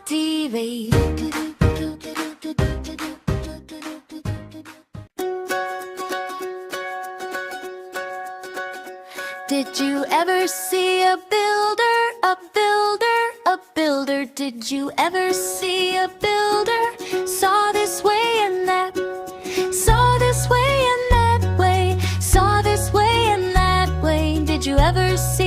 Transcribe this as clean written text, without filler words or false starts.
TV. Did you ever see a builder, a builder, a builder? Did you ever see a builder? Saw this way and that, saw this way and that way, saw this way and that way. Did you ever see